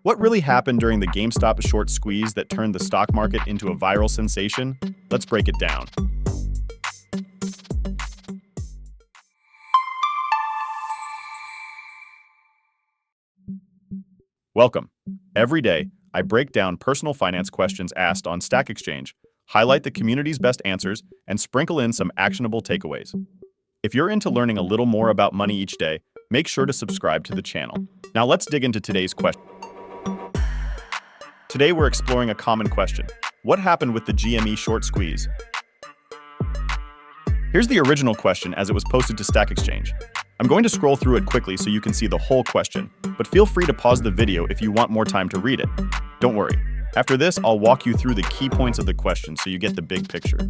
What really happened during the GameStop short squeeze that turned the stock market into a viral sensation? Let's break it down. Welcome. Every day, I break down personal finance questions asked on Stack Exchange, highlight the community's best answers, and sprinkle in some actionable takeaways. If you're into learning a little more about money each day, make sure to subscribe to the channel. Now let's dig into today's question. Today we're exploring a common question. What happened with the GME short squeeze? Here's the original question as it was posted to Stack Exchange. I'm going to scroll through it quickly so you can see the whole question, but feel free to pause the video if you want more time to read it. Don't worry. After this, I'll walk you through the key points of the question so you get the big picture.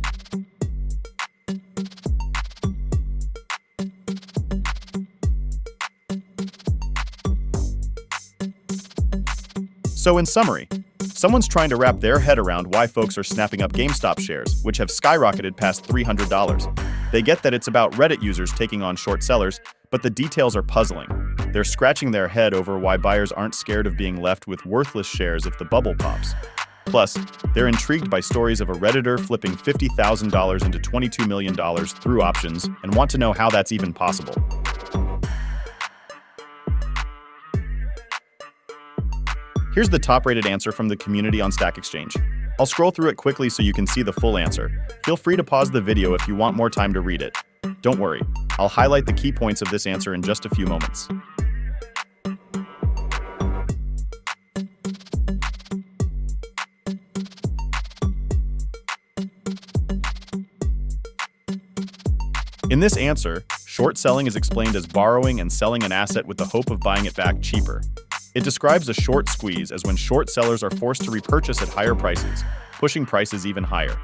So in summary, someone's trying to wrap their head around why folks are snapping up GameStop shares, which have skyrocketed past $300. They get that it's about Reddit users taking on short sellers, but the details are puzzling. They're scratching their head over why buyers aren't scared of being left with worthless shares if the bubble pops. Plus, they're intrigued by stories of a Redditor flipping $50,000 into $22 million through options and want to know how that's even possible. Here's the top-rated answer from the community on Stack Exchange. I'll scroll through it quickly so you can see the full answer. Feel free to pause the video if you want more time to read it. Don't worry, I'll highlight the key points of this answer in just a few moments. In this answer, short selling is explained as borrowing and selling an asset with the hope of buying it back cheaper. It describes a short squeeze as when short sellers are forced to repurchase at higher prices, pushing prices even higher.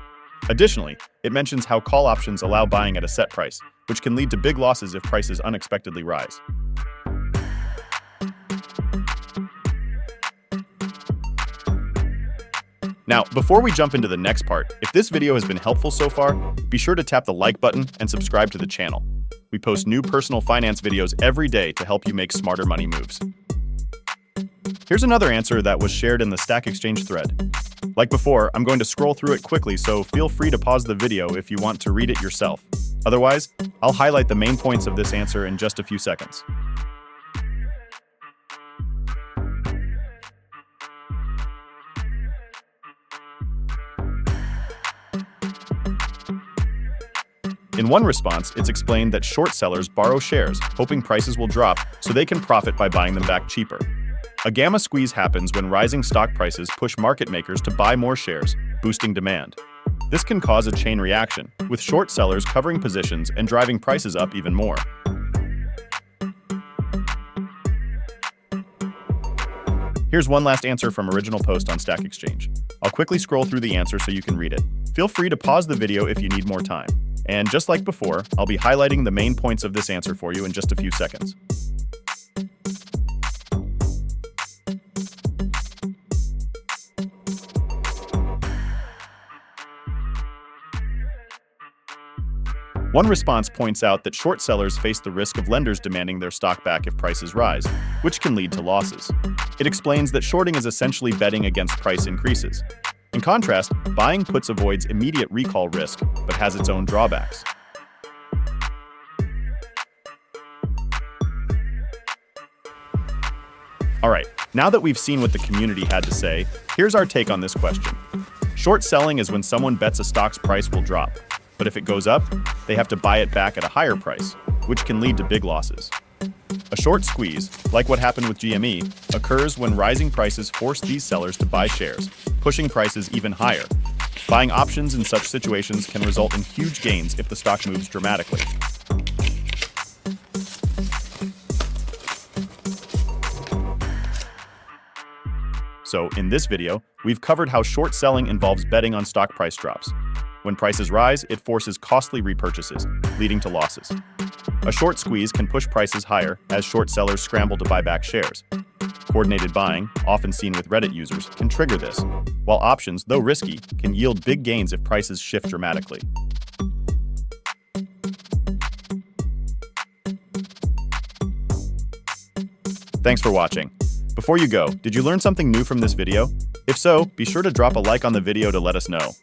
Additionally, it mentions how call options allow buying at a set price, which can lead to big losses if prices unexpectedly rise. Now, before we jump into the next part, if this video has been helpful so far, be sure to tap the like button and subscribe to the channel. We post new personal finance videos every day to help you make smarter money moves. Here's another answer that was shared in the Stack Exchange thread. Like before, I'm going to scroll through it quickly, so feel free to pause the video if you want to read it yourself. Otherwise, I'll highlight the main points of this answer in just a few seconds. In one response, it's explained that short sellers borrow shares, hoping prices will drop so they can profit by buying them back cheaper. A gamma squeeze happens when rising stock prices push market makers to buy more shares, boosting demand. This can cause a chain reaction, with short sellers covering positions and driving prices up even more. Here's one last answer from original post on Stack Exchange. I'll quickly scroll through the answer so you can read it. Feel free to pause the video if you need more time. And just like before, I'll be highlighting the main points of this answer for you in just a few seconds. One response points out that short sellers face the risk of lenders demanding their stock back if prices rise, which can lead to losses. It explains that shorting is essentially betting against price increases. In contrast, buying puts avoids immediate recall risk, but has its own drawbacks. Alright, now that we've seen what the community had to say, here's our take on this question. Short selling is when someone bets a stock's price will drop, but if it goes up, they have to buy it back at a higher price, which can lead to big losses. A short squeeze, like what happened with GME, occurs when rising prices force these sellers to buy shares, pushing prices even higher. Buying options in such situations can result in huge gains if the stock moves dramatically. So, in this video, we've covered how short selling involves betting on stock price drops. When prices rise, it forces costly repurchases, leading to losses. A short squeeze can push prices higher as short sellers scramble to buy back shares. Coordinated buying, often seen with Reddit users, can trigger this, while options, though risky, can yield big gains if prices shift dramatically. Thanks for watching. Before you go, did you learn something new from this video? If so, be sure to drop a like on the video to let us know.